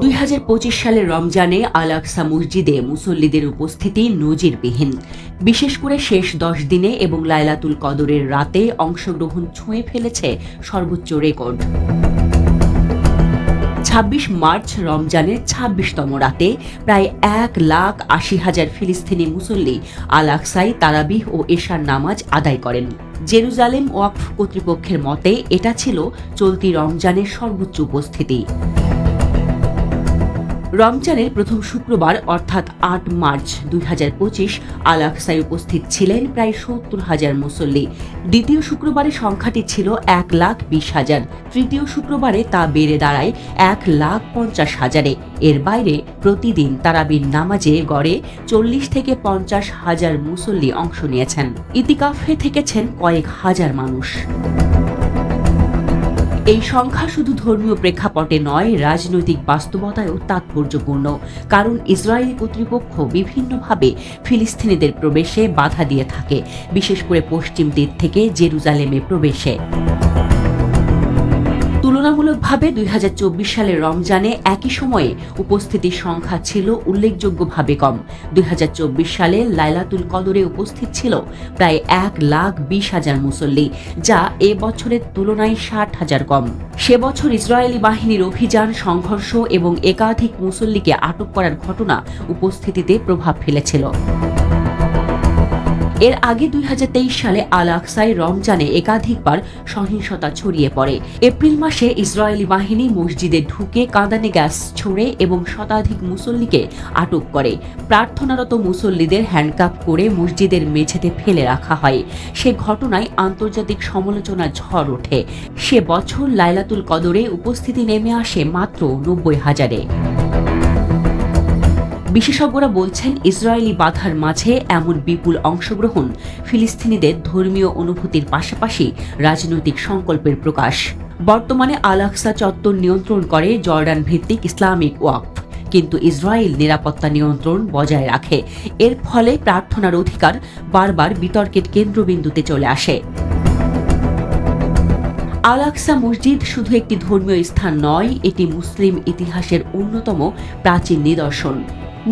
2025 সালের রমজানে আল আকসা মসজিদে মুসল্লিদের উপস্থিতি নজিরবিহীন। বিশেষ করে শেষ 10 দিনে এবং লাইলাতুল কদরের রাতে অংশগ্রহণ ছুঁয়ে ফেলেছে সর্বোচ্চ রেকর্ড। 26 মার্চ রমজানের 26তম রাতে প্রায় 1,80,000 ফিলিস্তিনি মুসল্লি আল আকসায় তারাবিহ ও এশার নামাজ আদায় করেন। জেরুজালেম ওয়াকফ কর্তৃপক্ষের মতে এটা ছিল চলতি রমজানের সর্বোচ্চ উপস্থিতি। রমজানের প্রথম শুক্রবার অর্থাৎ 8 মার্চ 2025 আল আকসায় উপস্থিত ছিলেন প্রায় 70,000 মুসল্লি। দ্বিতীয় শুক্রবারে সংখ্যাটি ছিল 1,20,000। তৃতীয় শুক্রবারে তা বেড়ে দাঁড়ায় 1,50,000-এ। এর বাইরে প্রতিদিন তারাবির নামাজে গড়ে 40 থেকে 50,000 মুসল্লি অংশ নিয়েছেন। ইতিকাফে থেকেছেন কয়েক হাজার মানুষ। এই সংখ্যা শুধু ধর্মীয় প্রেক্ষাপটে নয়, রাজনৈতিক বাস্তবতায়ও তাৎপর্যপূর্ণ। কারণ ইসরায়েলি কর্তৃপক্ষ বিভিন্নভাবে ফিলিস্তিনিদের প্রবেশে বাধা দিয়ে থাকে, বিশেষ করে পশ্চিম দিক থেকে জেরুজালেমে প্রবেশে। তুলনামূলকভাবে 2024 সালের রমজানে একই সময়ে উপস্থিতির সংখ্যা ছিল উল্লেখযোগ্যভাবে কম। 2024 সালে লাইলাতুল কদরে উপস্থিত ছিল প্রায় 1,20,000 মুসল্লি, যা এ বছরের তুলনায় 60,000 কম। সে বছর ইসরায়েলি বাহিনীর অভিযান, সংঘর্ষ এবং একাধিক মুসল্লিকে আটক করার ঘটনা উপস্থিতিতে প্রভাব ফেলেছিল। এর আগে 2023 সালে আল আকসায় রমজানে একাধিকবার সহিংসতা ছড়িয়ে পড়ে। এপ্রিল মাসে ইসরায়েলি বাহিনী মসজিদে ঢুকে কাঁদানে গ্যাস ছোড়ে এবং শতাধিক মুসল্লিকে আটক করে। প্রার্থনারত মুসল্লিদের হ্যান্ডকাপ করে মসজিদের মেঝেতে ফেলে রাখা হয়। সে ঘটনায় আন্তর্জাতিক সমালোচনার ঝড় ওঠে। সে বছর লাইলাতুল কদরে উপস্থিতি নেমে আসে মাত্র 90,000-এ। বিশেষজ্ঞরা বলছেন, ইসরায়েলি বাধার মাঝে এমন বিপুল অংশগ্রহণ ফিলিস্তিনিদের ধর্মীয় অনুভূতির পাশাপাশি রাজনৈতিক সংকল্পের প্রকাশ। বর্তমানে আল আকসা চত্বর নিয়ন্ত্রণ করে জর্ডান ভিত্তিক ইসলামিক ওয়াকফ, কিন্তু ইসরায়েল নিরাপত্তা নিয়ন্ত্রণ বজায় রাখে। এর ফলে প্রার্থনার অধিকার বারবার বিতর্কের কেন্দ্রবিন্দুতে চলে আসে। আল আকসা মসজিদ শুধু একটি ধর্মীয় স্থান নয়, এটি মুসলিম ইতিহাসের অন্যতম প্রাচীন নিদর্শন।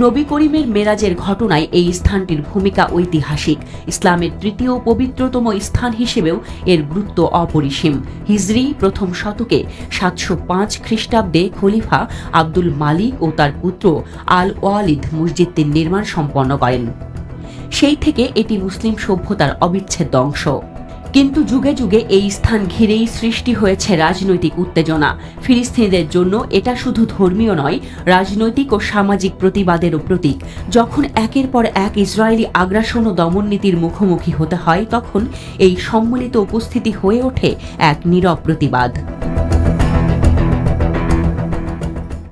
নবী করিমের মেরাজের ঘটনায় এই স্থানটির ভূমিকা ঐতিহাসিক। ইসলামের তৃতীয় পবিত্রতম স্থান হিসেবেও এর গুরুত্ব অপরিসীম। হিজরি প্রথম শতকে 705 খ্রিস্টাব্দে খলিফা আব্দুল মালিক ও তার পুত্র আল ওয়ালিদ মসজিদটির নির্মাণ সম্পন্ন করেন। সেই থেকে এটি মুসলিম সভ্যতার অবিচ্ছেদ্য অংশ। কিন্তু যুগে যুগে এই স্থান ঘিরেই সৃষ্টি হয়েছে রাজনৈতিক উত্তেজনা। ফিলিস্তিনিদের জন্য এটা শুধু ধর্মীয় নয়, রাজনৈতিক ও সামাজিক প্রতিবাদেরও প্রতীক। যখন একের পর এক ইসরায়েলি আগ্রাসন ও দমননীতির মুখোমুখি হতে হয়, তখন এই সম্মিলিত উপস্থিতি হয়ে ওঠে এক নীরব প্রতিবাদ।